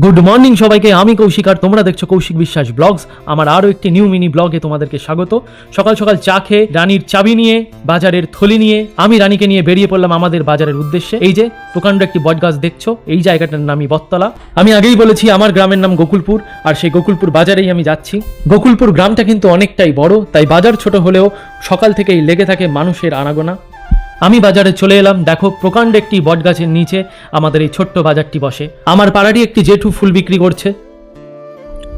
Good morning সবাইকে, আমি কৌশিক আর তোমরা দেখছো কৌশিক বিশ্বাস ব্লগস। আমার আরও একটি নিউ মিনি ব্লগে তোমাদেরকে স্বাগত। সকাল সকাল চা খেয়ে রানীর চাবি নিয়ে, বাজারের থলি নিয়ে আমি রানীকে নিয়ে বেরিয়ে পড়লাম আমাদের বাজারের উদ্দেশ্যে। এই যে প্রকাণ্ড একটি বটগাছ দেখছো, এই জায়গাটার নামই বটতলা। আমি আগেই বলেছি আমার গ্রামের নাম গোকুলপুর, আর সেই গোকুলপুর বাজারেই আমি যাচ্ছি। গোকুলপুর গ্রামটা কিন্তু অনেকটাই বড়, তাই বাজার ছোট হলেও সকাল থেকেই লেগে থাকে মানুষের আনাগোনা। আমি বাজারে চলে এলাম। দেখো, প্রকাণ্ড একটি বটগাছের নিচে আমাদের এই ছোট্ট বাজারটি বসে। আমার পাড়ারই একটি জেঠু ফুল বিক্রি করছে।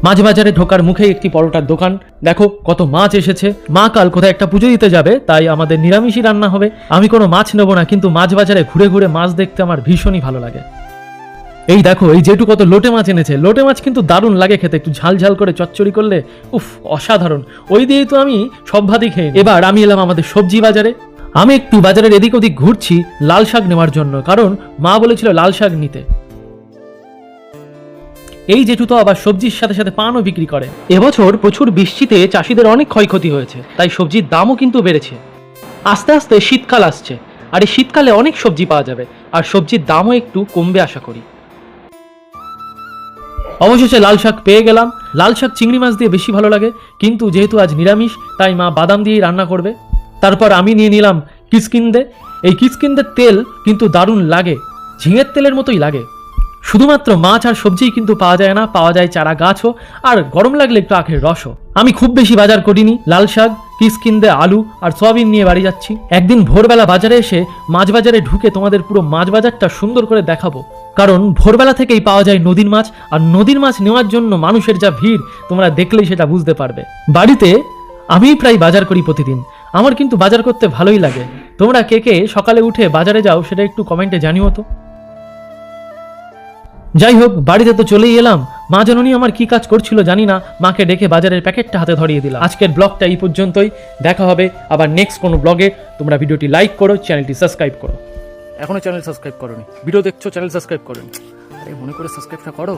মাছ বাজারে ঢোকার মুখে একটি পরোটার দোকান। দেখো কত মাছ এসেছে। মা কাল কোথায় একটা পুজো দিতে যাবে, তাই আমাদের নিরামিষই রান্না হবে। আমি কোনো মাছ নেব না, কিন্তু মাছ বাজারে ঘুরে ঘুরে মাছ দেখতে আমার ভীষণই ভালো লাগে। এই দেখো, এই জেঠু কত লোটে মাছ এনেছে। লোটে মাছ কিন্তু দারুণ লাগে খেতে, একটু ঝাল ঝাল করে চচ্চড়ি করলে উফ, অসাধারণ। ওই দিয়েই তো আমি সব ভাতই খেয়ে নিই। এবার আমি এলাম আমাদের সবজি বাজারে। আমি একটু বাজারের এদিক ওদিক ঘুরছি লাল শাক নেওয়ার জন্য, কারণ মা বলেছিল লাল শাক নিতে। এই জেঠু তো আবার সবজির সাথে সাথে পানও বিক্রি করে। এবছর প্রচুর বৃষ্টিতে চাষিদের অনেক ক্ষয়ক্ষতি হয়েছে, তাই সবজির দামও কিন্তু বেড়েছে। আস্তে আস্তে শীতকাল আসছে, আর এই শীতকালে অনেক সবজি পাওয়া যাবে, আর সবজির দামও একটু কমবে আশা করি। অবশেষে লাল শাক পেয়ে গেলাম। লাল শাক চিংড়ি মাছ দিয়ে বেশি ভালো লাগে, কিন্তু যেহেতু আজ নিরামিষ, তাই মা বাদাম দিয়েই রান্না করবে। তারপর আমি নিয়ে নিলাম কিচকিন্দে। এই কিচকিন্দের তেল কিন্তু দারুণ লাগে, ঝিঙের তেলের মতোই লাগে। শুধুমাত্র মাছ আর সবজিই কিন্তু পাওয়া যায় না, পাওয়া যায় চারা গাছও, আর গরম লাগলে একটু আখের রসও। আমি খুব বেশি বাজার করিনি, লাল শাক, কিচকিন্দে, আলু আর সয়াবিন নিয়ে বাড়ি যাচ্ছি। একদিন ভোরবেলা বাজারে এসে মাছ বাজারে ঢুকে তোমাদের পুরো মাছ বাজারটা সুন্দর করে দেখাবো, কারণ ভোরবেলা থেকেই পাওয়া যায় নদীর মাছ, আর নদীর মাছ নেওয়ার জন্য মানুষের যা ভিড় তোমরা দেখলেই সেটা বুঝতে পারবে। বাড়িতে আমি প্রায় বাজার করি প্রতিদিন, আমার কিন্তু বাজার করতে ভালোই লাগে। তোমরা কে কে সকালে উঠে বাজারে যাও সেটা একটু কমেন্টে জানিও তো। যাই হোক, বাড়িতে তো চলেই এলাম। মা জননী আমার কি কাজ করছিল জানি না, মাকে ডেকে বাজারের প্যাকেটটা হাতে ধরিয়ে দিলাম। আজকের ব্লগটা এই পর্যন্তই, দেখা হবে আবার নেক্সট কোনো ব্লগে। তোমরা ভিডিওটি লাইক করো, চ্যানেলটি সাবস্ক্রাইব করো। এখনো চ্যানেল সাবস্ক্রাইব করোনি, ভিডিও দেখছো চ্যানেল সাবস্ক্রাইব করোনি, আরে মনে করে সাবস্ক্রাইবটা করো।